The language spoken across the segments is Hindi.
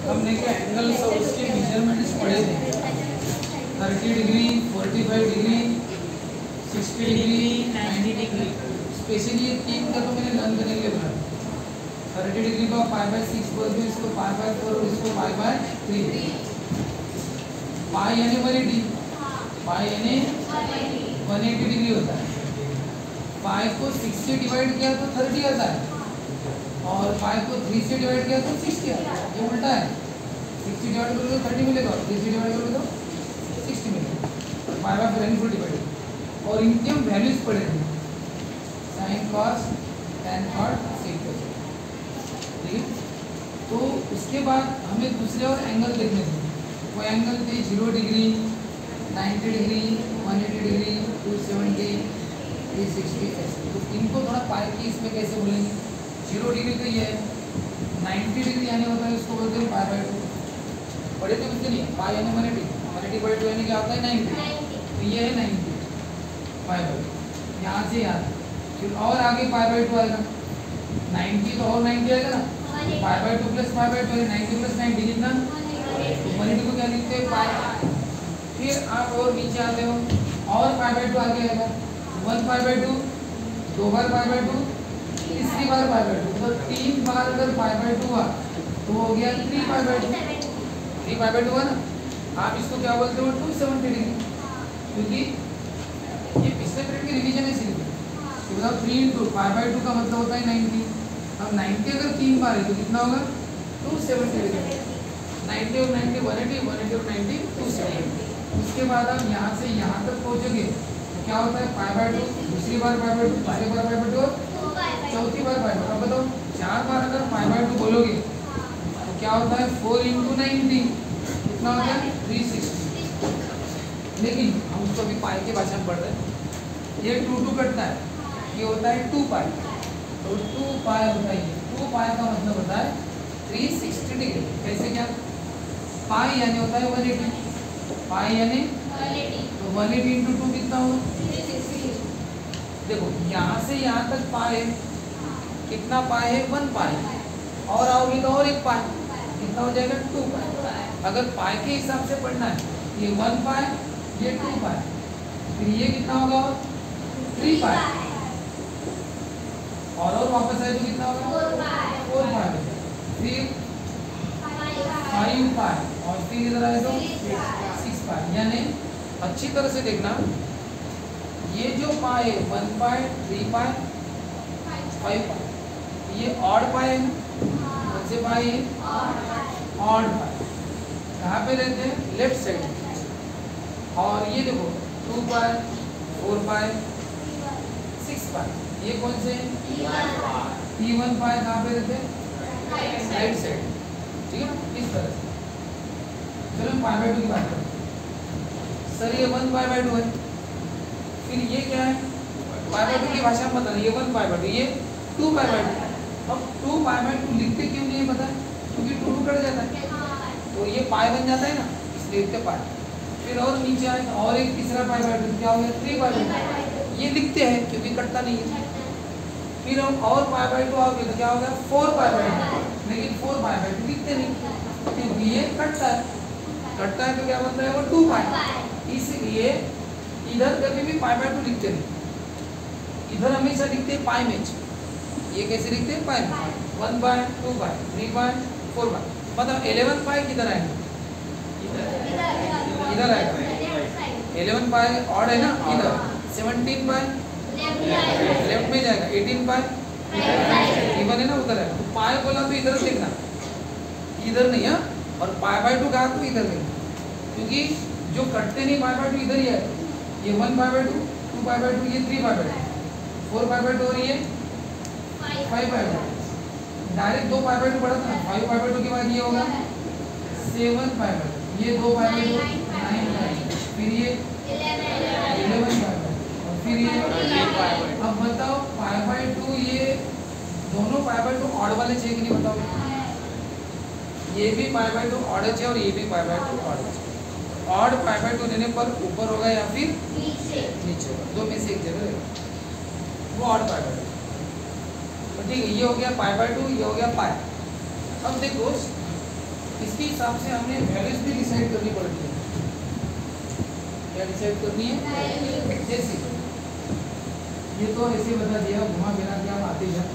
हमने क्या एंगल्स और उसके मेजरमेंट्स पढ़े थे, 30 degree, 45 degree, 60 degree, 90 degree. Specially ये तीन का तो मैंने लर्न करने के लिए बोला। 30 डिग्री का 5/6 बोल दो, इसको 5/4 और इसको 5/3। पाई यानी 180, पाई यानी 180 डिग्री होता है। पाई को 6 से डिवाइड किया तो 30 आता है, और पाई को 3 से डिवाइड किया तो 60 आता है। ये उल्टा है, 6 से डिवाइड करोगे तो 30 मिलेगा, 3 से डिवाइड करोगे तो 60 मिलेगा। 5/4 यानी फुल डिवाइड। और इनके हम वैल्यूज पढ़े थे, sine cos tan cot sec cosec, ठीक है। तो उसके बाद हमें दूसरे और एंगल देखने थे। वो एंगल थे 0 डिग्री, 90 डिग्री, 180 डिग्री, 270, 360 ऐसे। तो इनको थोड़ा पाई की इसमें कैसे बोलेंगे। 0 डिग्री तो ये है, 90 डिग्री यानी होता है इसको बोलते हैं π/2। पढ़े थे उसके लिए, पाई यानी 180, 180/2 यानी क्या होता है 90। तो ये है 90 π/2, यहाँ से यहाँ। फिर और आगे π/2 आएगा, 90 तो और 90 आएगा ना, π/2 प्लस π/2 है, 90 प्लस 90 कितना, तो 180 को क्या लिखते हैं पाई। फिर आप और नीचे आते हो, और π/2 आगे आएगा, 1 π/2, 2 बार π/2, तीसरी बार π/2, तो 3 बार अगर π/2 हुआ तो हो गया 3 π/2, 3 π/2 हुआ ना। आप इसको क्या बोलते हो 270 डिग्री, क्योंकि ये पिछले पीरियड की रिवीजन है सिर्फ। तो 3 × π/2 का मतलब होता है 90। अब 90 अगर 3 बार है तो कितना होगा 270 डिग्री। 90 और 90 180, 180 और 90 270। उसके बाद आप यहाँ से यहाँ तक पहुँचोगे तो क्या होता है π/2, दूसरी बार π/2, तीसरी बार π/2 और चौथी बार π/2। अब बताओ 4 बार अगर π/2 बोलोगे तो क्या होता है 4 × 90 कितना होता है 360। लेकिन हम उसको अभी पाई की भाषा में पढ़ रहे हैं। ये 2 कटता है, ये होता है 2 पाई, तो 2 पाई होता है। 2 पाई का मतलब होता है 360 डिग्री। कैसे क्या, पाई यानी होता है 180, पाई यानी 180, तो 180 × 2 कितना होगा 360। देखो यहाँ से यहाँ तक पाई है, कितना पाई है 1 पाई, और आओगे तो और एक पाई, कितना हो जाएगा 2 पाई। अगर पाई के हिसाब से पढ़ना है, ये 1 पाई, ये 2 पाई, फिर ये कितना होगा 3 पाई, और वापस आए तो कितना होगा 4 पाई, फिर 5 पाई, और फिर इधर आए तो 6 पाई। यानी अच्छी तरह से देखना, ये जो पाई है 1 पाई, 3 पाई, 5 पाई, ये ऑड पाई है। कौन से पाई है ऑड पाई। कहाँ पे रहते हैं लेफ्ट साइड। और ये देखो 2 पाई, 4 पाई, 6 पाई, ये कौन से T1 पाई कहाँ पे रहते हैं राइट साइड, ठीक है। इस तरह से चलो हम π/2 की बात करते हैं। सर ये 1 π/2 है, फिर ये क्या है π/2 की भाषा में बताना, ये 1 π/2, ये 2 π/2। अब 2 π/2 लिखते क्यों नहीं है पता, क्योंकि 2 कट जाता है तो ये पाई बन जाता है ना, इसलिए लिखते पाई। फिर और नीचे आए और एक तीसरा π/2, क्या हो गया 3 π/2, ये लिखते हैं क्योंकि कटता नहीं है। फिर हम और π/2 आओगे तो क्या होगा 4 π/2, लेकिन 4 π/2 लिखते नहीं क्योंकि ये कटता है। कटता है तो क्या बनता है वो 2 पाई। इसलिए इधर कभी भी π/2 लिखते नहीं, इधर हमेशा लिखते हैं पाई में। ये कैसे लिखते हैं पाई में, 1 पाई, 2 पाई, 3 पाई, 4 पाई। मतलब 11 पाई किधर आएगा इधर आएगा। 11 पाई ऑड है ना इधर, 17 पाई लेफ्ट में जाएगा, 18 पाई इवन है ना उधर है। तो पाई बोला तो इधर लिखना, इधर नहीं है। और π/2 कहा तो इधर नहीं, क्योंकि जो कटते नहीं π/2 इधर ही है। ये 1 π/2, 2 π/2, ये 3 π/2, 4 π/2 और ये 5 π/2। डायरेक्ट 2 π/2 पढ़ा था, 5 π/2 के बाद ये होगा 7 π/2, ये 2 π/2 9 π/2, फिर ये 11 π/2, और फिर ये 8 π/2। अब बताओ π/2 ये दोनों π/2 ऑड वाले चाहिए कि नहीं बताओ। ये भी π/2 ऑड है और ये भी π/2 ऑड है। ऑड π/2 लेने पर ऊपर होगा या फिर नीचे होगा, दो में से एक जगह रहेगा, वो ऑड π/2। तो ठीक है, ये हो गया π/2, ये हो गया पाई। अब देखो इसके हिसाब से हमें वैल्यूज भी डिसाइड करनी पड़ती है। क्या डिसाइड करनी है? जैसे ये तो ऐसे बता दिया, घुमा फिरा के आप आते जाओ।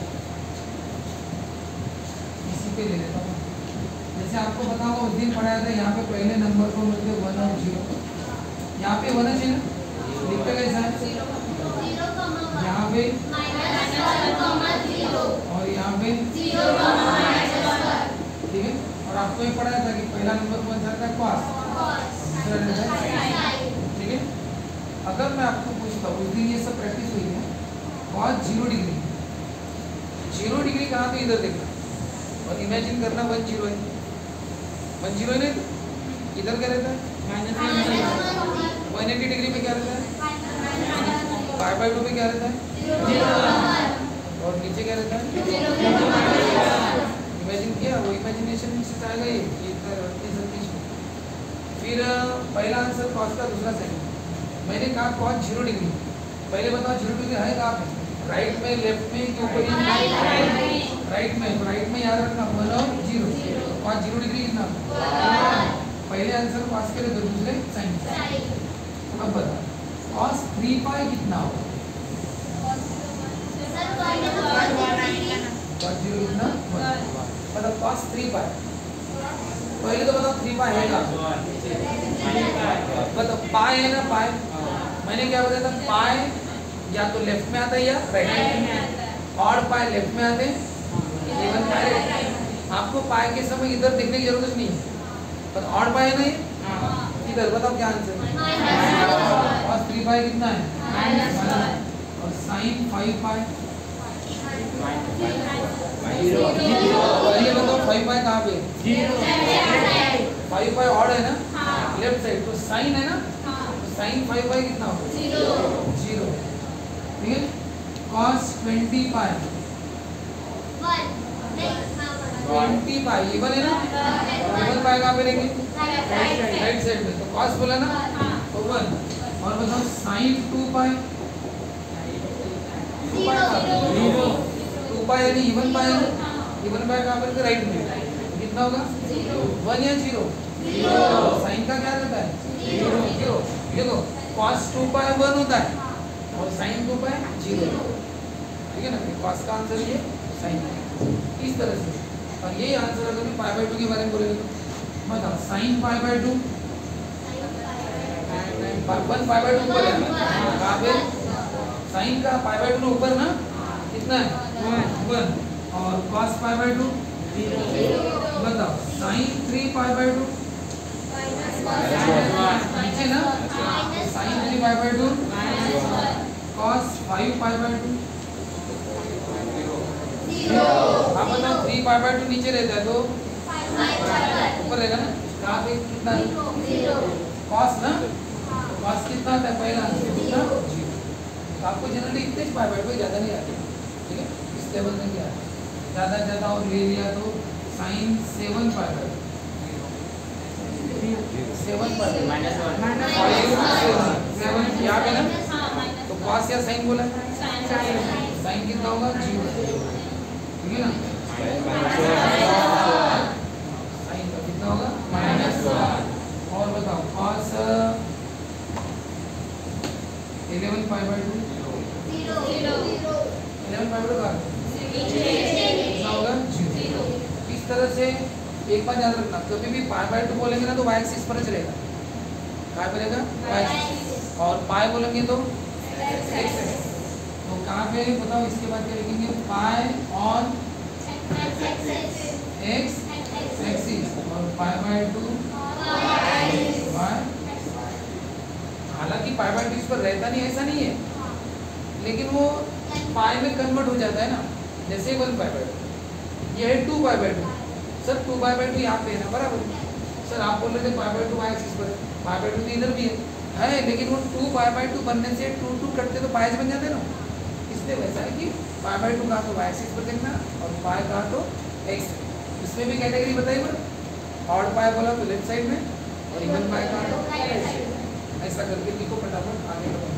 इसी पे ले लेता हूँ। जैसे आपको पता होगा उस दिन पढ़ाया था, यहाँ पे पहले नंबर को मिलते 1 और 0। यहाँ पे 1 है ना, लिखते कैसा है? यहाँ पे और यहाँ पे, ठीक है। और आपको ये पढ़ाया था कि पहला नंबर कौन सा था? कॉस, दूसरा रहता है, ठीक है। अगर मैं आपको पूछता हूँ, उस दिन ये सब प्रैक्टिस हुई है, कॉस 0 डिग्री, 0 डिग्री कहाँ पे? इधर देखना और इमेजिन करना 1 0 है, 1 0 नहीं तो इधर क्या रहता है? 180 डिग्री पे क्या रहता है? π/2 पे क्या रहता है? और नीचे क्या रहता है? इमेजिन किया, वो इमेजिनेशन से आएगा ये इतना फिर पहला आंसर कॉस का, दूसरा सेकंड। मैंने कहा कॉस 0 डिग्री, पहले बताओ 0 डिग्री है कहाँ पे? राइट में, लेफ्ट में कि ऊपर? राइट में। तो राइट में याद रखना 1 और 0। कॉस 0 डिग्री कितना? पहले आंसर कॉस के लिए, दूसरे साइन। अब बता कॉस 3π कितना होगा? कॉस 0 कितना? मतलब कॉस 3π। पहले तो बताओ 3π है क्या? बताओ पाई है ना, पाई। मैंने क्या बताया था? पाई या तो लेफ्ट में आता है या राइट में। ऑड पाई लेफ्ट में आते हैं, इवन पाई राइट। आपको पाई के समय इधर देखने की जरूरत नहीं है, पर ऑड पाई है ना ये, इधर बताओ क्या आंसर है? कॉस 3π कितना है? और साइन 5π। ये बताओ 5π कहाँ पे? 5π ऑड है ना, लेफ्ट साइड। तो साइन है ना, तो साइन 5π कितना होगा? 0, ठीक है। cos 20π, 20π इवन है ना, इवन पाई कहाँ पे रहेंगे? राइट साइड में। तो cos बोला ना, तो 1। और बताओ साइन 2π, 2π यानी इवन पाई है ना, इवन पाई कहाँ पे? राइट में। कितना होगा? 1 या 0? साइन का क्या रहता है? 0। देखो cos 2π 1 होता है और sin 2π 0, ठीक है ना। cos का आंसर ये, साइन इस तरह से। और यही आंसर अगर मैं π/2 के बारे में बोलेंगे तो बताओ साइन π/2, 1 π/2 ऊपर है कहाँ पे? साइन का π/2 ऊपर ना, कितना है? 1। और cos π/2 बताओ साइन 3π/2 नीचे ना, साइन 3π/2 cos 5π/2। आप बताओ 3π/2 नीचे रहता है तो ऊपर रहेगा ना, कहाँ पे? कितना? cos ना, cos कितना आता है? पहला कितना? 0। आपको जनरली इतने π/2 ज़्यादा नहीं आते, ठीक है। इस लेवल में क्या है? ज़्यादा और ले लिया तो साइन 7π/2, 7 यहाँ पे ना, तो cos या साइन बोला? साइन कितना होगा? 0, ठीक है ना। साइन का कितना होगा? -1। और बताओ cos 11π/2, 11π/2 का कितना होगा? 0। इस तरह से एक बात याद रखना, कभी भी π/2 बोलेंगे ना तो y एक्सिस पर चलेगा, कहाँ पे रहेगा? y axis. और पाई बोलेंगे तो x एक्सिस। तो कहाँ पे बताओ? इसके बाद क्या लिखेंगे? पाई ऑन x एक्सिस और π/2 y। हालांकि π/2 इस पर रहता नहीं, ऐसा नहीं है, लेकिन वो पाई में कन्वर्ट हो जाता है ना। जैसे 1π/2, ये है 2π/2। सर 2π/2 यहाँ पे है ना, बराबर। सर आप बोल रहे थे π/2 y एक्सिस पर है, π/2 तो इधर भी है, लेकिन वो 2π/2 बनने से 2 कटते तो पाई बन जाते ना। इसलिए वैसा है कि π/2 कहा तो y एक्सिस पर देखना और पाई कहा तो x। इसमें भी कैटेगरी बताइए बड़ा, ऑड पाई बोला तो लेफ्ट साइड में और इवन पाई कहा तो राइट साइड में। ऐसा करके लिखो फटाफट, आगे बढ़ो।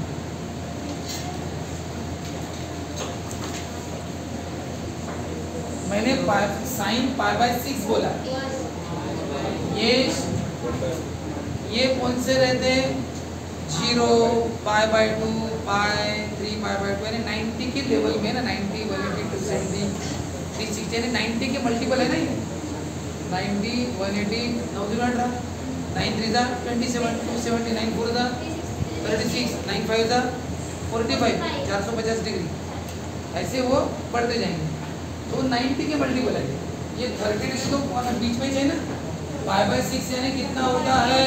मैंने साइन π/6 बोला, ये कौन से रहते हैं 0 π/2 पाई 3 π/2 यानी 90 के लेवल में ना 90 180 270 360 यानी 90 के मल्टीपल है ना ये 90 180 9 0 9 3 27 270 9 4 36 9 5 45 450 डिग्री ऐसे वो बढ़ते जाएंगे। तो 90 के मल्टीपल है ये 30 डिग्री तो बीच में ही है ना π/6 यानी कितना होता है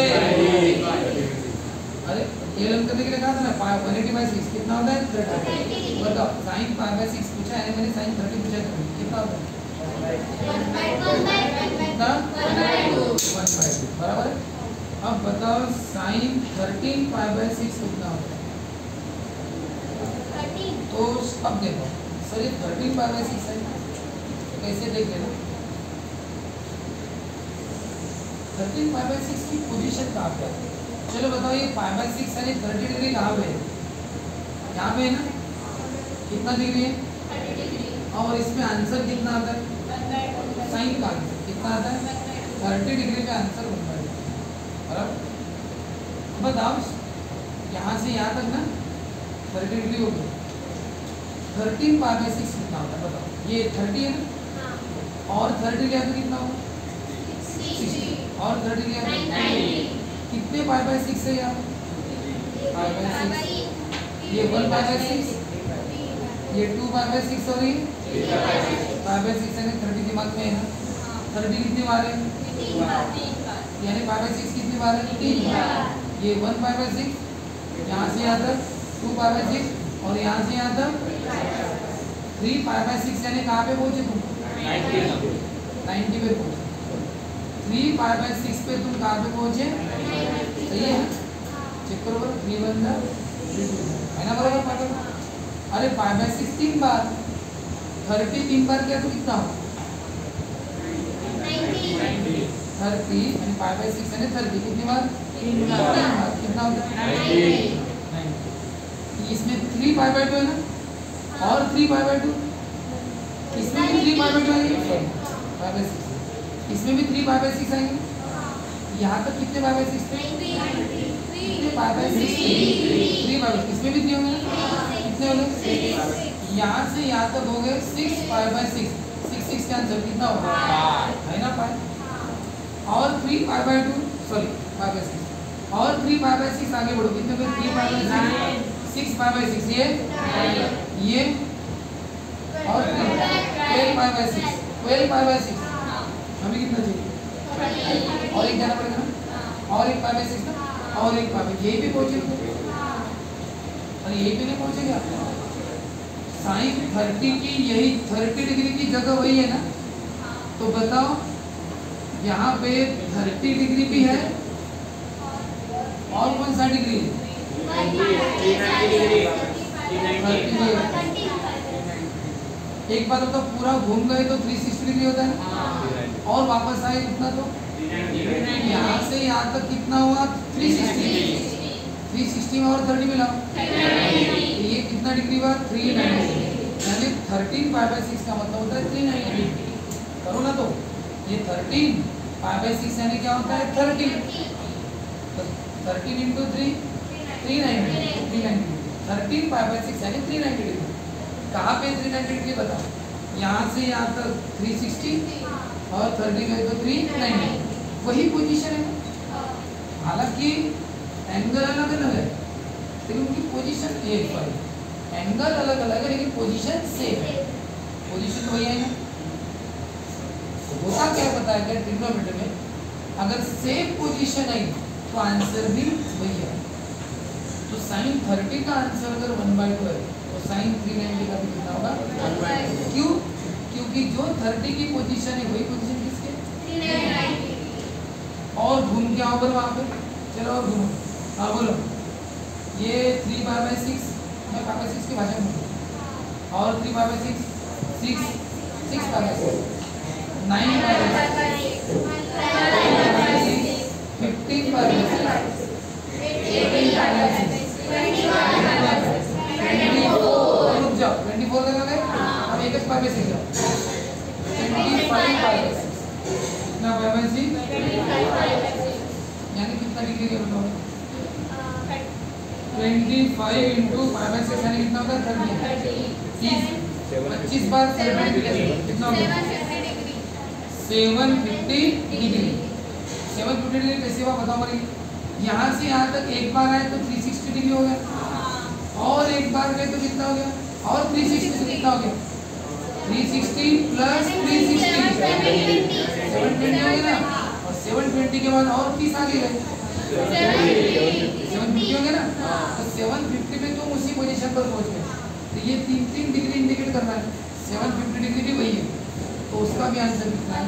अरे ये लंब करने के लिए कहा था ना 180/6 कितना होता है 30 बताओ sin π/6 पूछा है मैंने sin 30 पूछा था कितना होता है कितना 1/2 बराबर है। अब बताओ sin 13 π/6 कितना होता है तो अब देखो सर ये 13 π/6 है कैसे देख लेना 13 π/6 की पोजीशन कहाँ पे है चलो बताओ ये π/6 यानी 30 डिग्री कहाँ पे है यहाँ पे है ना कितना डिग्री है 30 डिग्री और इसमें आंसर कितना आता है साइन का आंसर कितना आता है 30 डिग्री का आंसर बनता है बराबर। बताओ यहाँ से यहाँ तक ना 30 डिग्री हो गई 13 π/6 कितना होता है बताओ ये 30 है ना और 30 लिया तो कितना होगा 60 और 30 लिया तो 90 कितने π/6 है यार π/6 ये 1/6 ये 2/6 और ये π/6 यानी 30 दिमाग में है ना 30 कितनी बार है यानी π/6 कितनी बार है 3 बार ये 1/6 यहाँ से यहाँ तक 2/6 और यहाँ से यहाँ तक 3/6 यानी कहाँ पे पहुँचे तुम 90 पे पहुँचे 3/6 पे तुम कहाँ पे पहुँचे सही है चेक करो 3 1 है ना बराबर पागल अरे 5/6 3 बार 30 3 बार क्या तो कितना हो 30 यानी 5/6 यानी 30 कितनी बार 3 बार कितना होता है 90 इसमें 3/2 है ना और 3/2 इसमें भी 3/2 आएंगे 5/6 इसमें भी 3/6 आएंगे यहाँ तक कितने 5/6 थे कितने 5/6 इसमें भी 3 होंगे ना कितने हो गए यहाँ से यहाँ तक हो गए 6/6 6 के आंसर कितना होगा है ना पाई और 3/2 सॉरी 5/6 और 3/6 आगे बढ़ो कितने हो गए 3/6 6/6 ये और 12/6 हमें कितना चाहिए और एक जाना पड़ेगा ना और एक 5/6 ना और एक 5 यही भी पहुंचेगा अरे यही भी नहीं पहुंचेगा साइन 30 की यही 30 डिग्री की जगह वही है ना तो बताओ यहाँ पे 30 डिग्री भी है और कौन सा डिग्री है एक बार तो पूरा घूम गए तो 360 डिग्री होता है और वापस आए कितना तो यहाँ से यहाँ तक कितना हुआ 360 में और 30 मिला ये कितना डिग्री हुआ 390 यानी 13/6 का मतलब होता है 390 करो ना तो ये 13/6 यानी क्या होता है 30 13 into 3 390 13/6 यानी 390 डिग्री कहाँ पे 390 डिग्री बताओ यहाँ से यहाँ तक 360 और 30 गए तो 390 वही पोजीशन है हालांकि एंगल अलग अलग है लेकिन उनकी पोजीशन एक पर है एंगल अलग अलग है लेकिन पोजीशन सेम है पोजीशन तो वही है ना होता क्या बताया गया ट्रिग्नोमेट्री में अगर सेम पोजीशन आई तो आंसर भी वही है तो sin 30 का आंसर अगर 1/2 है तो sin 390 का भी कितना होगा 1/2 क्यों क्योंकि जो 30 की पोजीशन है वही पोजीशन किसके 390 और घूम के आओ पर वहाँ पे चलो और घूमो हाँ बोलो ये 3/6 मैं 5/6 की भाषा में और 3/6 6 6/6 9/6 15/6 रुक जाओ 24 लगा गए अब एक 5/6 जाओ 25/6 कितना 5/6 यानी कितना डिग्री है बताओ? 25 इंटू 5/6 यानी कितना होता है? 30। 25 बार 750 कितना होगा? 750 डिग्री। 750 डिग्री कैसे हुआ बताओ मेरी? यहाँ से यहाँ तक एक बार आए तो 360 डिग्री हो गया, और एक बार गए तो कितना हो गया? और 360 से कितना हो गया? 360 प्लस 360 720 हो गया ना, और 720 के बाद और 30 आगे गए 750 हो गया ना, तो 750 में तुम उसी पोजीशन पर पहुंच गए। तो ये 3 डिग्री इंडिकेट कर रहा है, 750 डिग्री भी वही है, तो उसका भी आंसर कितना है?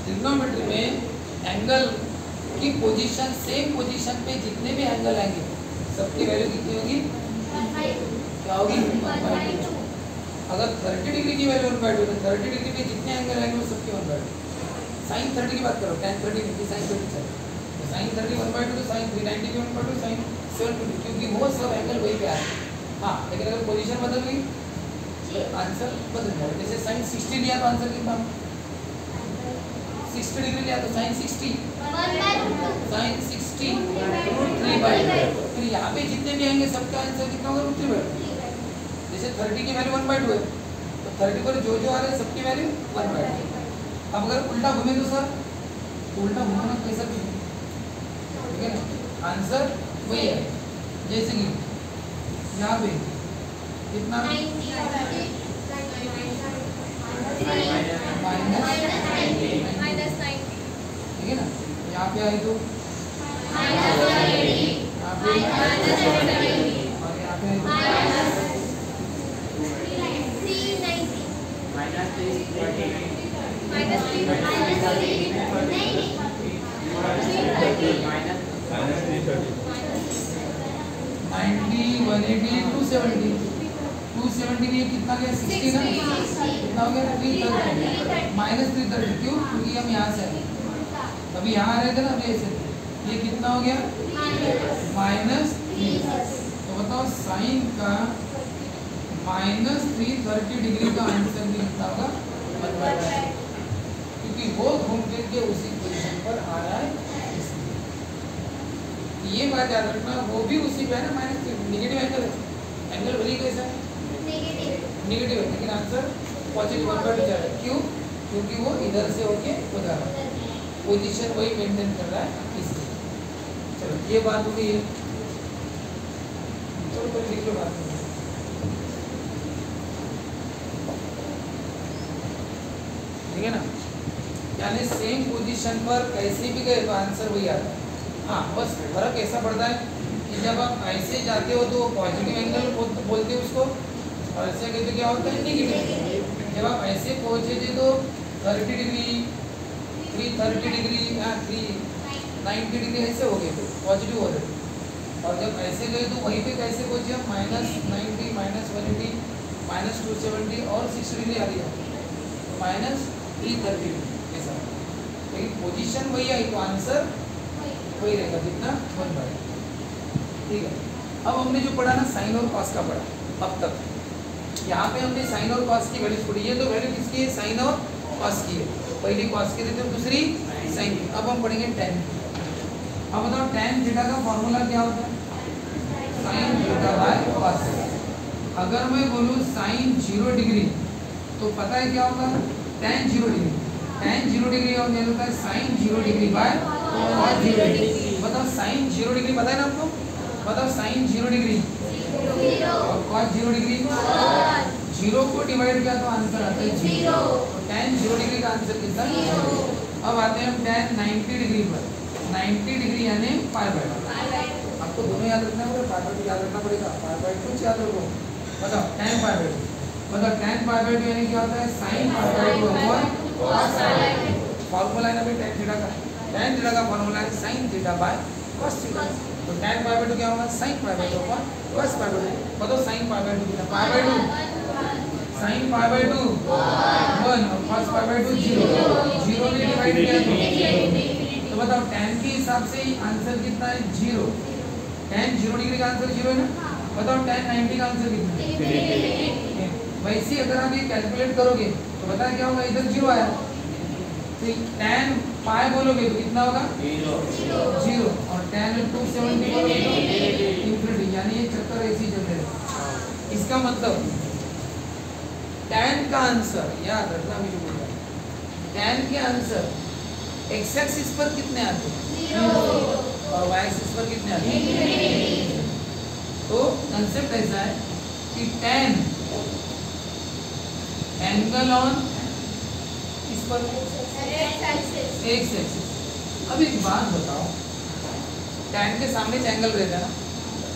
ट्रिग्नोमेट्री में एंगल की पोजीशन, सेम पोजीशन पे जितने भी एंगल आएंगे सबकी वैल्यू कितनी होगी? क्या होगी? 1/2। अगर 30 डिग्री की वैल्यू 1/2 तो 30 डिग्री पे जितने एंगल आएंगे वो सबके 1/2। sin 30 की बात करो, tan 30 नहीं, sin 30 है, तो sin 30 1/2 तो sin 390 भी 1/2, sin 720, क्योंकि वो सब एंगल वही पे आ रहे हैं। हाँ, लेकिन अगर पोजीशन बदल गई तो आंसर बदल जाएगा। जैसे sin 60 लिया तो आंसर कितना? 60 डिग्री लिया तो sin 60 sin 60 √3/2। फिर यहाँ पे जितने भी आएंगे सबका आंसर कितना होगा? √3/2। जैसे 30 की वैल्यू 1/2 है, तो 30 पर जो जो आ रहे हैं सबकी वैल्यू 1/2। अब अगर उल्टा घूमे तो सर, उल्टा घुमाना कैसा भी, ठीक है ना, आंसर वही है। जैसे कि यहाँ पे कितना -9, ठीक है ना, यहाँ पे आए तो यहाँ पे, और यहाँ पे आए -90, 180, 270 में कितना गया? 60 ना, कितना हो गया? 330 -330। क्यों? क्योंकि हम यहाँ से आए, अभी यहाँ आ रहे थे ना, अभी ऐसे, ये कितना हो गया? -3। तो बताओ साइन का -330 डिग्री का आंसर भी कितना होगा? 1/2, क्योंकि वो घूम फिर के उसी पोजीशन पर आ रहा है। ये बात याद रखना, वो भी उसी पे है ना, -3 नेगेटिव एंगल है, एंगल भले कैसा है? नेगेटिव है, लेकिन आंसर पॉजिटिव 1/2 जा रहा है। क्यों? क्योंकि वो इधर से होके उधर आ रहा है, पोजीशन वही मेंटेन कर रहा है इसलिए। चलो ये बात हो गई है, चलो कोई लिख लो बात, ठीक है ना। यानी सेम पोजीशन पर कैसे भी गए तो आंसर वही आता है। हाँ, बस फर्क ऐसा पड़ता है कि जब आप ऐसे जाते हो तो पॉजिटिव एंगल बोलते हैं उसको, और ऐसे गए तो क्या होता है? नेगेटिव। जब आप ऐसे पहुँचे थे तो 30 डिग्री, 330 डिग्री या 390 डिग्री ऐसे हो गए थे, पॉजिटिव हो रहे थे। और जब ऐसे गए तो वहीं पे कैसे पहुँचे हम? -90, -180, -270 और 60 डिग्री आ गया, तो -330 डिग्री ऐसा। लेकिन पोजीशन वही आई तो आंसर वही रहेगा, कितना? 1/2, ठीक है। अब हमने जो पढ़ा ना साइन और कॉस का पढ़ा अब तक, यहाँ पे हमने साइन और कॉस की वैल्यूज पढ़ी। ये तो वैल्यू किसकी है? साइन और कॉस की है। पहली कॉस की देते हैं, दूसरी साइन की। अब हम पढ़ेंगे tan। अब बताओ tan थीटा का फॉर्मूला क्या होता है? Sine theta by cos. अगर मैं बोलूँ साइन 0 डिग्री तो पता है क्या होगा? tan 0 degree. tan 0 डिग्री और क्या होता है? Sine 0 degree by cos 0 degree. बताओ साइन 0 डिग्री पता है ना आपको? बताओ साइन 0 डिग्री और कॉस 0 डिग्री, 0 को डिवाइड किया तो आंसर आता है 0। तो tan 0 डिग्री का आंसर कितना? 0। अब आते हैं हम tan 90 डिग्री पर। 90 डिग्री यानी π/2। आपको दोनों याद रखना होगा, π/2 याद रखना पड़ेगा, π/2 कुछ याद रखो। बताओ tan π/2, बताओ tan π/2 यानी क्या होता है? sin π/2 upon cos π/2। फॉर्मूला है ना भाई tan थीटा का। tan थीटा का फॉर्मूला है sin theta by cos theta. तो tan π/2 क्या होगा? sin π/2 upon cos π/2। बताओ sin π/2 कितना? π/2 sin π/2 1 और cos π/2 0। 0 में डिवाइड किया तो बताओ tan के हिसाब से ही आंसर कितना है? 0। tan 0 डिग्री का आंसर 0 है ना। बताओ tan 90 का आंसर कितना है? वैसे अगर आप ये कैलकुलेट करोगे तो बताया क्या होगा? इधर 0 आया, तो tan पाई बोलोगे तो कितना होगा 0 और tan 270 बोलोगे तो इंफिनिटी, यानी ये चक्कर ऐसे ही चलते रहेगा। इसका मतलब tan का आंसर याद रखना, मुझे बोल रहा है tan के आंसर x एक्सिस पर कितने आते हैं और y एक्सिस पर कितने आते हैं। तो कंसेप्ट ऐसा है कि tan एंगल ऑन इस पर x एक्सिस। अब एक बात बताओ, tan के सामने एंगल रहता है ना,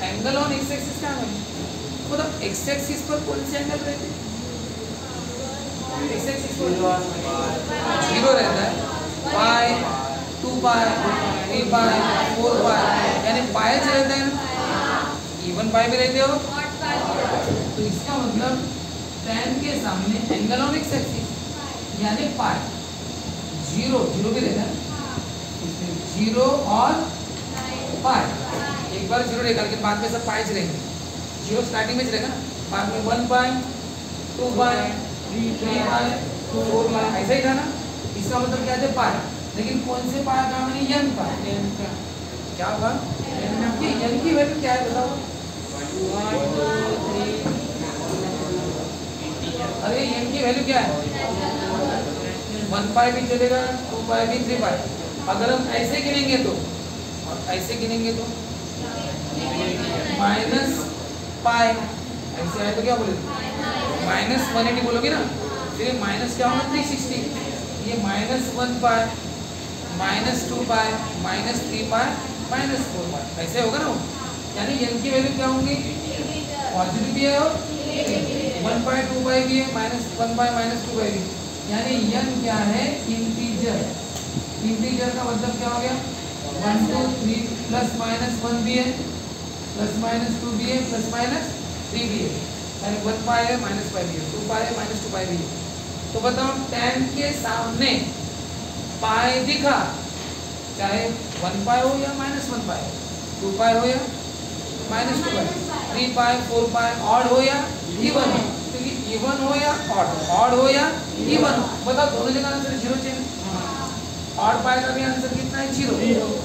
एंगल ऑन x एक्सिस क्या है, मतलब x एक्सिस पर कौन से एंगल रहते हैं, x एक्सिस पर 0 रहता है, पाई 2 पाई 3 पाई 4 पाई, यानी पाई से रहता है ना, इवन पाई भी रहते हो। तो इसका मतलब tan के सामने एंगल ऑन x एक्सिस यानी पाई, 0 भी रहता है, इसमें 0 और पाई, एक बार 0 रहेगा लेकिन बाद में सब पाई रहेंगे, 0 स्टार्टिंग में रहेगा ना, बाद में 1 पाई 2 पाई 3 पाई 4 पाई ऐसा ही था ना। इसका मतलब क्या है पाई, लेकिन कौन से पाई का मैंने यन पाई, क्या हुआ यन की वैल्यू क्या है बताओ। अरे यन की वैल्यू क्या है, 1 पाई भी चलेगा 2 पाई भी 3 पाई। अगर हम ऐसे गिनेंगे तो और ऐसे गिनेंगे तो माइनस पाई, ऐसे आए तो क्या बोलोगे माइनस 180 बोलोगे ना, फिर माइनस क्या होगा 360, ये minus 1 pi minus 2 pi minus 3 pi minus 4 पाई ऐसे होगा ना। यानी n की वैल्यू क्या होंगी, पॉजिटिव भी है और 1 पाई 2 पाई भी है, माइनस 1 पाई माइनस 2 पाई भी, यानी n क्या है इंटीजर। इंटीजर का मतलब क्या हो गया 1 2 3 प्लस माइनस 1 भी है प्लस माइनस 2 भी है प्लस माइनस 3 भी है, यानी 1 पाई है माइनस पाई भी है, 2 पाई है माइनस 2 पाई भी है। तो बताओ tan के सामने पाई दिखा, चाहे 1 पाई हो या माइनस 1 पाई, 2 पाई हो या माइनस 2 पाई, 3 पाई 4 पाई, ऑड हो या इवन हो, क्योंकि इवन हो या ऑड हो या इवन हो, बताओ दोनों जगह आंसर 0 चाहिए। ऑड पाई का भी आंसर कितना है 0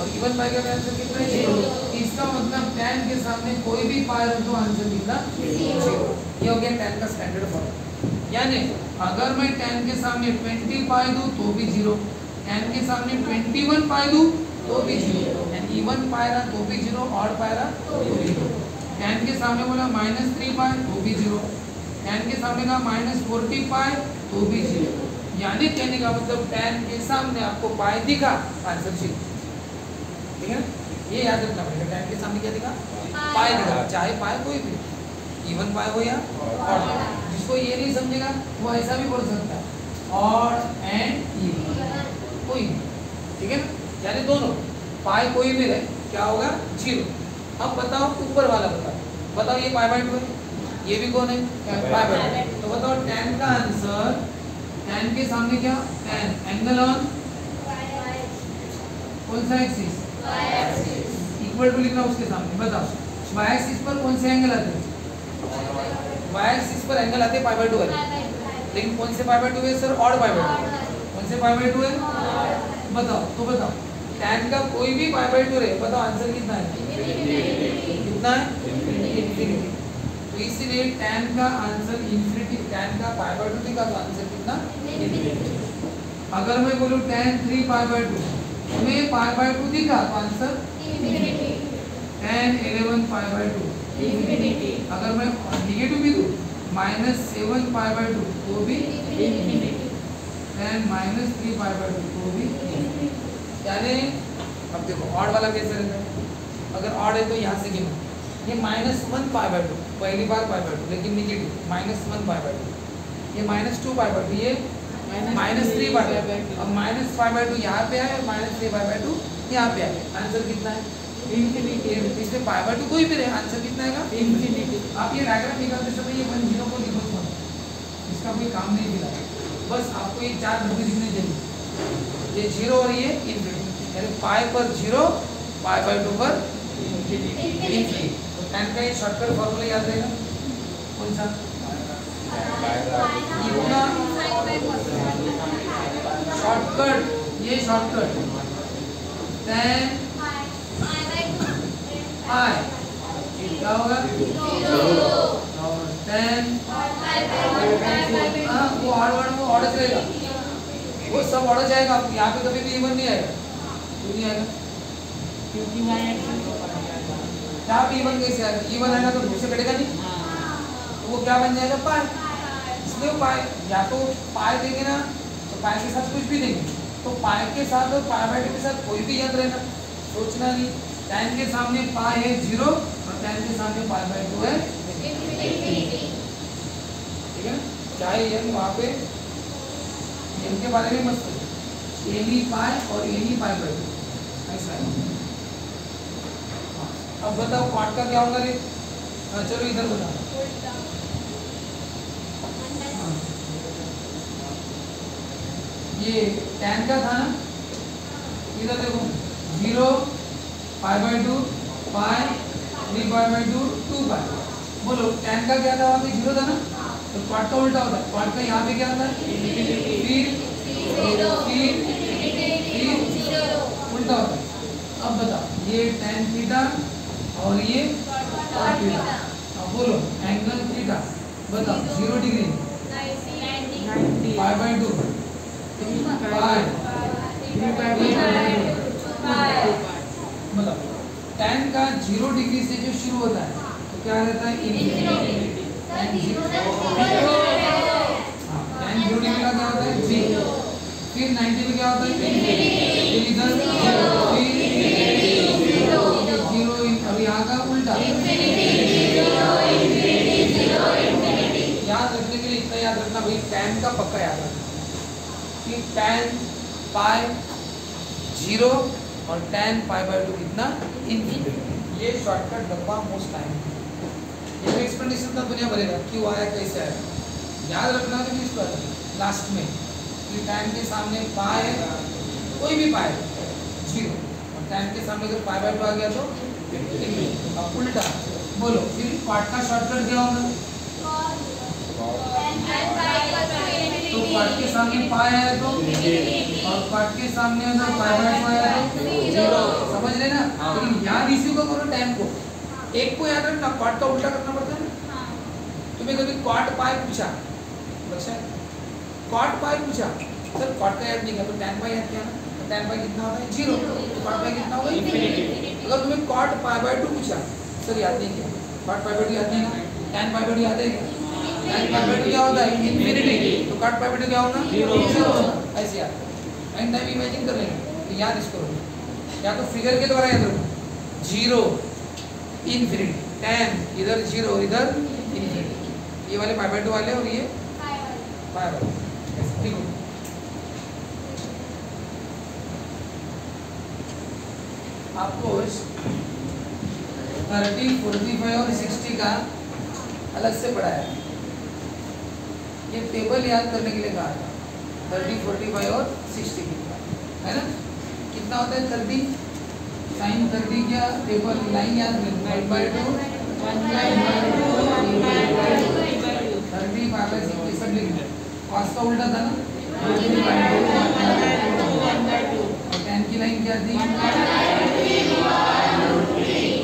और इवन पाई का भी आंसर कितना है 0। इसका मतलब tan के सामने कोई भी पाई रख दो आंसर कितना 0। ये हो गया tan का स्टैंडर्ड फॉर्म। यानी अगर मैं tan के सामने 20 पाई दूं तो भी 0, tan के सामने 21 पाई दूं तो भी 0, यानी इवन पाई रहा तो भी 0, ऑड पाई रहा तो भी 0। tan के सामने बोला -3 पाई तो भी 0, tan के सामने का -40 पाई तो भी 0, यानी कहने का मतलब tan के सामने आपको पाई दिखा आंसर 0। ठीक है, ये याद रखना पड़ेगा, tan के सामने क्या दिखा पाई दिखा, चाहे पाई कोई भी इवन पाई हो या ऑड। जिसको ये नहीं समझेगा वो ऐसा भी बोल सकता है ऑड एंड इवन कोई भी, ठीक है ना, यानी दोनों पाई कोई भी रहे क्या होगा 0। अब बताओ ऊपर वाला बताओ ये पाई बाय 2 है, ये भी कौन है पाई बाय 2, तो बताओ tan का आंसर, tan के सामने क्या tan एंगल ऑन कौन सा एक्सिस इक्वल टू लिखना उसके सामने, बताओ y एक्सिस पर कौन से एंगल आते हैं, y एक्सिस पर एंगल आते हैं पाई बाय 2 है, लेकिन कौन से पाई बाय 2 है सर, ऑड पाई बाय 2, कौन से पाई बाय 2 है बताओ। तो बताओ tan का कोई भी पाई बाय 2 रहे, बताओ आंसर कितना है, कितना है इंफिनिटी। तो इसीलिए tan का आंसर इंफिनिटी, tan का पाई बाय 2 दिखा तो आंसर कितना इंफिनिटी। अगर मैं बोलूं tan 3 पाई बाय 2 में पाई बाय 2 दिखा तो answer infinity, tan 11 pi by 2 infinity. अगर मैं नेगेटिव भी दूं -7 पाई बाय 2 तो भी इंफिनिटी, tan -3 पाई बाय 2 तो भी इंफिनिटी। यानी अब देखो ऑड वाला कैसे रहता है, अगर ऑड है तो यहाँ से गिनो, ये -1 पाई बाय 2 पहली बार पाई बाय 2, लेकिन नेगेटिव -1 पाई बाय 2, ये -2 पाई बाय 2, ये -3 पाई बाय 2, अब -5 बाय 2 यहाँ पे आए और -3 पाई बाय 2 यहाँ पे आए, आंसर कितना है इंफिनिटी। इसमें पाई बाय 2 कोई भी रहे आंसर कितना आएगा इंफिनिटी। आप ये डायग्राम निकालते समय ये 1 0 को लिखो मत, इसका कोई काम नहीं दिला, बस आपको ये 4 धब्बे दिखने चाहिए, ये 0 और ये इंफिनिटी, यानी पाई पर 0 पाई बाय 2 पर इंफिनिटी। तो tan का ये शॉर्टकट फॉर्मूला याद रहेगा कौन सा, इतना शॉर्टकट, ये शॉर्टकट tan पाई क्या होगा और tan वो ऑर्डर रहेगा, वो सब ऑर्डर जाएगा। यहाँ पे कभी भी इवन नहीं आएगा, क्यों नहीं आएगा? क्योंकि यहाँ पे इवन कैसे आएगा? इवन आएगा तो दूसरे कटेगा नहीं, तो वो क्या बन जाएगा? पाई। इसलिए पाई, या तो पाई देंगे ना तो पाई के साथ कुछ भी देंगे, तो पाई के साथ और पाई बाय 2 के साथ कोई भी याद रहना, सोचना नहीं। tan के सामने पाई है 0 और tan के सामने पाई बाय 2 है इंफिनिटी, ठीक है। चाहे n वहाँ पे n के बारे में मत सोचो, एनी पाई और एनी पाई बाय 2 ऐसा है। अब बताओ क्वाड का क्या होगा रे? चलो इधर बताओ। ये tan का था ना, इधर देखो 0 pi by 2 pi 3 pi by 2 2 पाई। बोलो tan का क्या था? वहाँ पे 0 था ना, तो क्वाड का उल्टा होता है। क्वाड का यहाँ पे क्या था? फिर उल्टा होता है। अब बताओ ये tan थीटा और ये cot थीटा। अब बोलो एंगल थीटा बताओ 0 डिग्री पाई बाय 2 मतलब tan का 0 डिग्री से जो शुरू होता है तो क्या रहता है? इनफिनिटी। tan 0 डिग्री का क्या होता है? 0। फिर 90 में क्या होता है? इनफिनिटी। इधर 0। अब यहाँ का उल्टा याद रखने के लिए इतना याद रखना भाई, tan का पक्का याद रखना कि tan पाई 0 और tan पाई बाय 2 कितना? इनफिनिटी। ये शॉर्टकट डब्बा मोस्ट टाइम ये एक्सप्लेनेशन का दुनिया भरेगा क्यों आया कैसे आया, याद रखना तो किस पर लास्ट में कि tan के सामने पाई है, कोई भी पाई 0 और tan के सामने अगर पाई बाय 2 आ गया तो इनफिनिटी। अब उल्टा बोलो फिर क्वाड का शॉर्टकट क्या होगा? तो क्वाड के सामने पाई है तो और क्वाड के सामने अगर पाई बाय 2 आया तो 0, समझ लेना। लेकिन याद इसी को करो, tan को एक को याद रखना, क्वाड का उल्टा करना पड़ता है ना। तुम्हें कभी क्वाड पाई पूछा, क्वाड पाई पूछा, सर क्वाड का याद नहीं किया तो tan पाई याद किया ना, तो tan पाई कितना होता है? 0, तो क्वाड पाई कितना होगा? इनफिनिटी। अगर तुम्हें क्वाड पाई बाय 2 पूछा, सर याद नहीं किया, क्वाड पाई बाय 2 याद नहीं ना, tan पाई बाय 2 याद है क्या? tan पाई बाय 2 क्या होता है? इनफिनिटी। तो क्वाड पाई बाय 2 क्या होगा? 0। ऐसे याद एंड टाइम इमेजिन कर लेंगे, तो याद इसको या तो फिगर के द्वारा याद रखो 0 इनफिनिटी, tan इधर 0 इधर इनफिनिटी, ये वाले पाई बाय 2 वाले और ये पाई बाय 2, ठीक है। आपको 30, 45 और 60 का अलग से पढ़ाया, ये टेबल याद करने के लिए कहा था। 30, 45 और 60 है ना। कितना होता है 30? साइन 30 क्या टेबल लाइन याद रखना 1/2 30 पाई बाय 60 सब लिखना। cos का उल्टा था ना, और tan की लाइन क्या थी?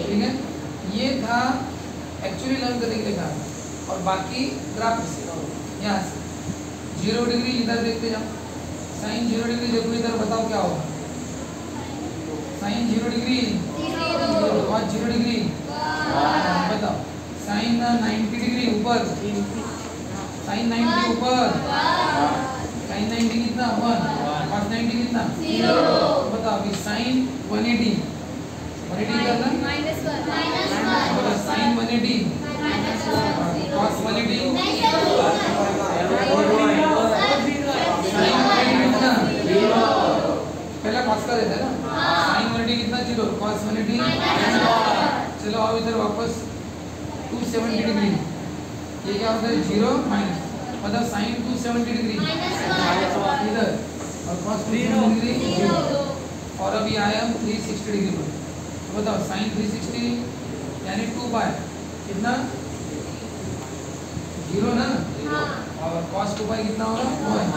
ठीक है, ये था एक्चुअली लर्न करने के लिए कहा, और बाकी ग्राफ से यहाँ से 0 डिग्री इधर देखते जाओ, साइन 0 डिग्री देखो इधर, बताओ क्या होगा? साइन 0 डिग्री cos 0 डिग्री बताओ, साइन 90 डिग्री ऊपर, साइन 90 ऊपर, साइन 90 कितना 1, cos 90 कितना 0। बताओ अभी साइन 180 करना साइन 180 cos 180 पहला cos का देता है ना, साइन 180 कितना 0, cos 180। चलो अब इधर वापस 270 डिग्री, ये क्या होता है 0 माइनस, मतलब साइन 270 डिग्री इधर और cos 270 डिग्री 0, और अभी आया हम 360 डिग्री पर। बताओ साइन 360 यानी 2 पाई कितना 0 ना, और cos 2 पाई कितना होगा 1।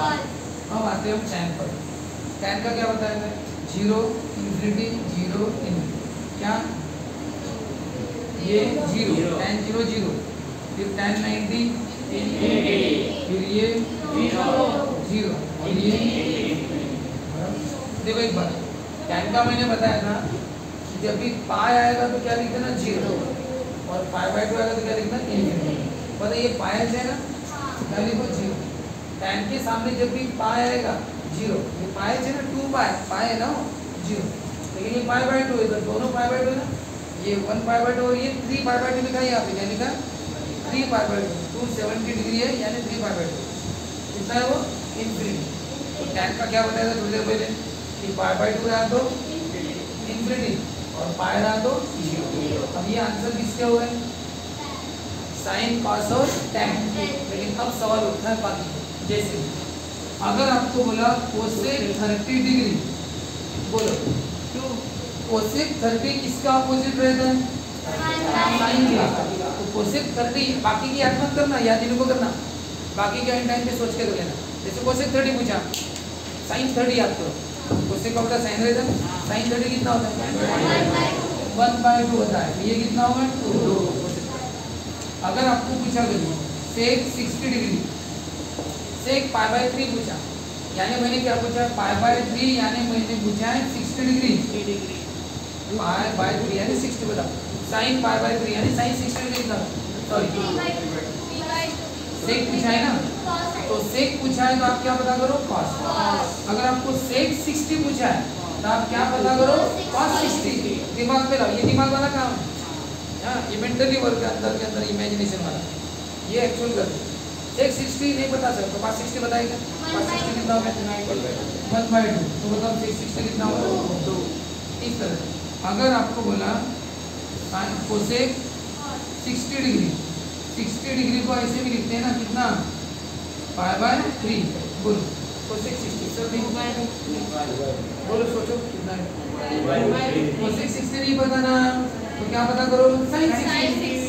अब आते हैं हम tan पर। tan का क्या बताया? 0 इंफिनिटी 0 इनफिनिटी, क्या ये 0 tan 0 0, फिर tan 90 फिर ये 0 और ये। देखो एक बात, tan का मैंने बताया था जब भी पाई आएगा तो क्या लिखना ना 0 और पाई/2 आएगा तो क्या लिखना इनफिनिटी। पता ये पाई है ना, क्या लिखो 0। tan के सामने जब भी पाई आएगा 0, ये पाई है ना 2 पाई है ना 0, लेकिन ये पाई/2 है तो दोनों पाई/2 है ना, ये 1 पाई/2 और ये 3 पाई/2 लिखा है यहाँ पे, क्या लिखा 3 पाई/2, 270 डिग्री है यानी 3 पाई/2 कितना है वो इनफिनिटी। तो tan का क्या बताया था थोड़ी देर पहले कि पाई/2 रहा तो इनफिनिटी और पाई रहा तो 0। अब ये आंसर किसके हुए? साइन कॉस और tan। लेकिन अब सवाल उठता है बाकी, जैसे अगर आपको बोला कोसेक 30 डिग्री, बोलो क्यों कोसेक 30 किसका अपोजिट रहता है? साइन का। तो कोसेक 30 बाकी की याद मत करना, याद इनको करना, बाकी के टाइम पे सोच के कर लेना। जैसे कोसेक 30 पूछा, साइन 30 याद करो, कोसेक का होता साइन रहता है, साइन 30 कितना होता है 1/2 होता है, ये कितना होगा 2। अगर आपको पूछा कभी सेक 60 डिग्री, सेक पाई/3 पूछा, यानी मैंने क्या पूछा पाई/3 यानी मैंने पूछा है 60 डिग्री, पाई/3 यानी 60 बताओ, साइन पाई/3 यानी साइन 60 डिग्री कितना, सॉरी सेक पूछा है ना, तो सेक पूछा है तो आप क्या पता करो कॉस। अगर आपको सेक 60 पूछा है तो आप क्या पता करो कॉस 60। दिमाग पे लाओ, ये दिमाग वाला काम है, हाँ ये मेंटली वर्क है, अंदर के अंदर इमेजिनेशन वाला, ये एक्चुअल कर दो। सेक 60 नहीं बता सकते, कॉस 60 बताएगा, कॉस 60 कितना होगा 1/2, तो बताओ सेक 60 कितना होगा 2। इस तरह अगर आपको बोला कोसेक 60 डिग्री, 60 डिग्री को ऐसे भी लिखते हैं ना कितना पाई/3, बोलो कोसेक 60 सर बोलो सोचो कितना है, कोसेक 60 नहीं पता ना तो क्या पता करो साइन 60,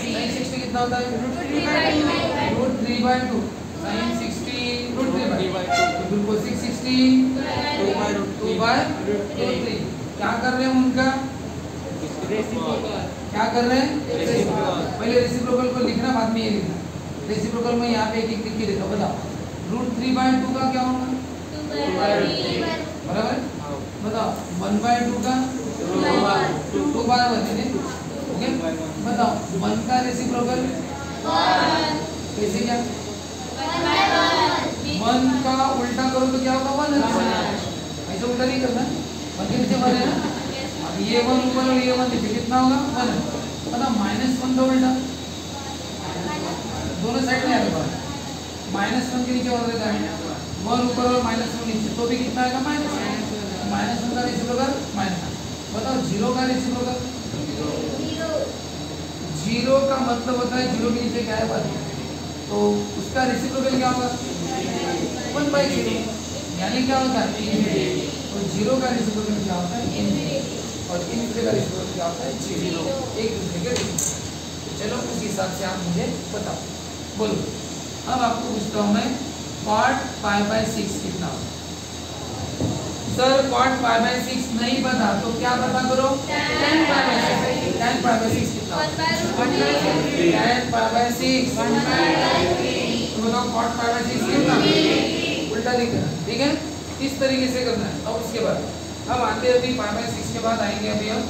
साइन 60 कितना होता है √3/2, साइन 60 √3/2, तो कोसेक 60 2/√3। क्या कर रहे हैं उनका, क्या कर रहे हैं पहले रेसिप्रोकल को लिखना, बाद में ये लिखना। रेसिप्रोकल में यहाँ पे एक लिख के देता हूँ, बताओ √3/2 का क्या होगा 2/3, बराबर, बताओ 1/2 का 2/1 है, ओके। बताओ 1 का रेसिप्रोकल कैसे, क्या 1 का उल्टा करो तो क्या होगा 1, ऐसे उल्टा नहीं करना, 1 के नीचे 1 है ना, अब ये 1 ऊपर और ये 1 नीचे कितना होगा 1, मतलब -1 का उल्टा दोनों साइड में आएगा, -1 के नीचे और रहता है 1 ऊपर और -1 नीचे, तो भी कितना आएगा -1 का रेसिप्रोकल माइनस। बताओ 0 का रेसिप्रोकल, 0 का मतलब होता है 0 के नीचे क्या है बात, तो उसका रेसिप्रोकल क्या होगा 1/0, यानी क्या होता है तो 0 का रेसिप्रोकल क्या होता है इनफिनिटी, और इनफिनिटी का रेसिप्रोकल क्या होता है 0, एक दूसरे के रेसिप्रोकल। चलो उस हिसाब से आप मुझे बताओ, बोलो। अब आपको पूछता हूँ मैं cot π/6 कितना होगा, सर cot π/6 नहीं पता तो क्या पता करो tan π/6, tan π/6 कितना tan π/6, तो बताओ cot π/6 कितना, उल्टा लिखना, ठीक है, इस तरीके से करना है। अब उसके बाद अब आते अभी π/6 के बाद आएंगे अभी हम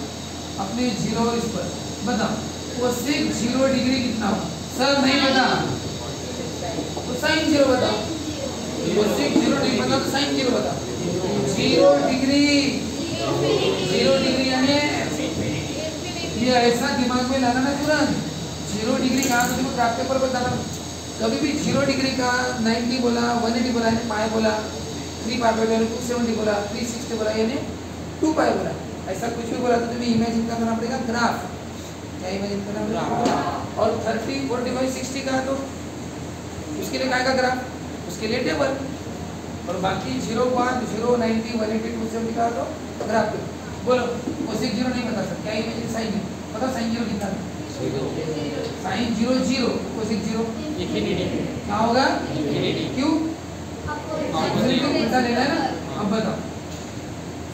अपने 0 और इस पर, बताओ कोसेक 0 डिग्री कितना होगा, सर नहीं पता तो साइन 0 बताओ, कोसेक 0 नहीं पता तो साइन 0 बताओ, 0 डिग्री यानी ये ऐसा दिमाग में लाना ना तुरंत, 0 डिग्री कहाँ तो देखो ग्राफ पेपर पर बताना, कभी भी 0 डिग्री का 90 बोला 180 बोला यानी पाई बोला, 3 पाई बोला 270 बोला, 360 बोला यानी 2 पाई बोला, ऐसा कुछ भी बोला तो तुम्हें इमेजिन करना पड़ेगा ग्राफ, क्या इमेजिन करना पड़ेगा, और 30 45 60 का तो उसके लिए क्या का ग्राफ, उसके लिए टेबल, और बाकी 0 1 0 90 180 270 का तो ग्राफ। बोलो कोसेक 0 नहीं बता सकते, क्या इमेजिन साइन है, पता साइन 0 कितना है, साइन 0 0, कोसेक 0 इंफिनिटी, क्या होगा इंफिनिटी, क्यों उल्टा लेना है ना। अब बताओ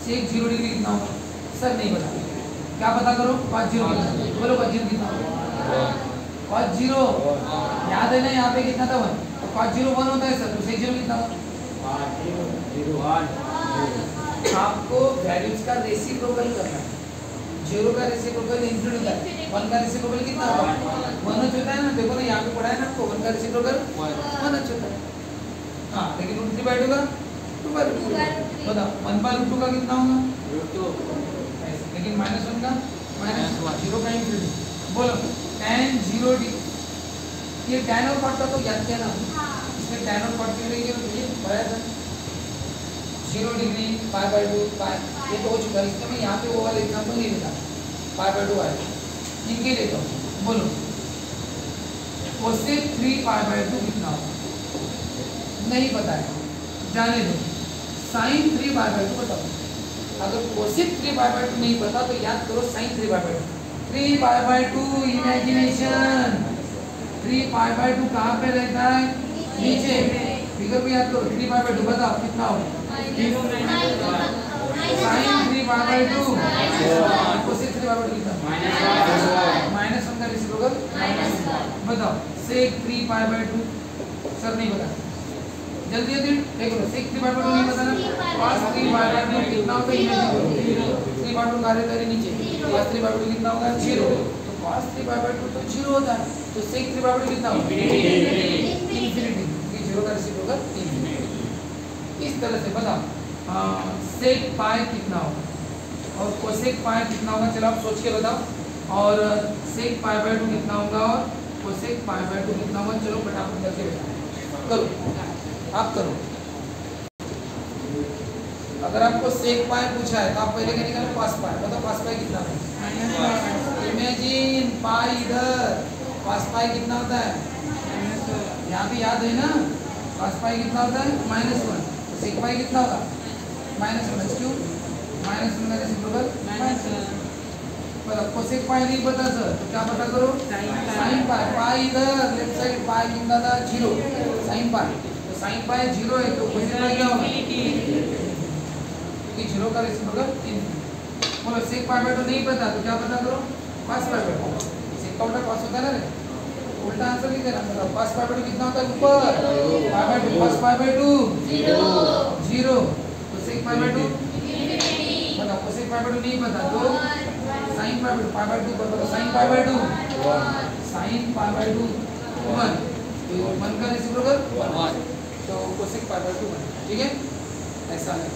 सेक 0 डिग्री कितना होगा? सर नहीं पता। क्या पता करो? cos 0 कितना? बोलो cos 0 कितना होगा? cos 0 याद है ना, यहाँ पे कितना था 1, तो cos 0 1 होता है सर, तो sec 0 कितना होगा? आपको वैल्यूज का रेसिप्रोकल करना है। 0 का रेसिप्रोकल इंफिनिटी होता है, 1 का रेसिप्रोकल कितना होगा? 1 होता है ना, देखो ना यहाँ पे पढ़ा है ना आपको, 1 का रेसिप्रोकल 1 होता है। हाँ, लेकिन √3/2 का 2/2 बताओ, 1/√2 का कितना होगा? ऐसे, लेकिन -1 का -1, 0 का इंफिनिटी। बोलो tan 0 ये tan और cot का तो याद किया ना, इसमें tan और cot के लिए ये पढ़ाया था 0 डिग्री π/2 ये तो हो चुका है। इसमें मैं यहाँ पे वो वाला एग्जाम्पल नहीं देता, π/2 आएगा, इनके लेता हूँ। बोलो cosec 3π/2 कितना होगा? नहीं पता है, जाने दो। sin 3π/2 बताओ। अगर cosec 3π/2 नहीं पता तो याद करो sin 3π/2। 3π/2 इमेजिनेशन, 3π/2 कहाँ पे रहता है? नीचे। फिगर भी याद करो, 3π/2 बताओ कितना होगा? sin 3π/2 cosec 3π/2 कितना? -1 का रेसिप्रोकल बताओ। sec 3π/2 सर नहीं पता, जल्दी जल्दी देखो, sec 3/2 नहीं पता ना, cos 3/2 कितना होता है? इमेजिन 3/2 कार्यकारी नीचे, cos 3/2 कितना होगा? 0। तो cos 3/2 तो 0 होता है, तो sec 3/2 कितना होगा? इंफिनिटी, कि 0 का रेसिप्रोकल इंफिनिटी। इस तरह से बताओ sec π कितना होगा और cosec π कितना होगा? चलो आप सोच के बताओ। और sec π/2 कितना होगा और cosec π/2 कितना होगा? चलो फटाफट करके बताओ, करो आप करो। अगर आपको sec π पूछा है तो आप पहले क्या निकालो? cos π। बताओ cos π कितना है? इमेजिन π इधर, cos π कितना होता है? यहाँ भी याद है ना, cos π कितना होता है? -1। तो sec π कितना होगा? -1। क्यों? -1 का रेसिप्रोकल cosec π नहीं पता सर, तो क्या पता करो? sin π। π इधर लेफ्ट साइड, π कितना था? 0। sin π, तो sin π 0 है तो cosec π क्या होगा? क्योंकि 0 का रेसिप्रोकल इंफिनिटी। बोलो sec π/2 नहीं पता तो क्या पता करो? cos π/2। sec का उल्टा cos होता है ना रे, उल्टा आंसर नहीं देना। बताओ cos π/2 कितना होता है? ऊपर π/2, cos π/2 0, तो sec π/2 बताओ। cosec π/2 नहीं पता तो sin π/2, π/2 पर बताओ sin π/2 sin π/2 1, तो 1 का रेसिप्रोकल 1, तो cosec π/2 1। ठीक है, ऐसा है।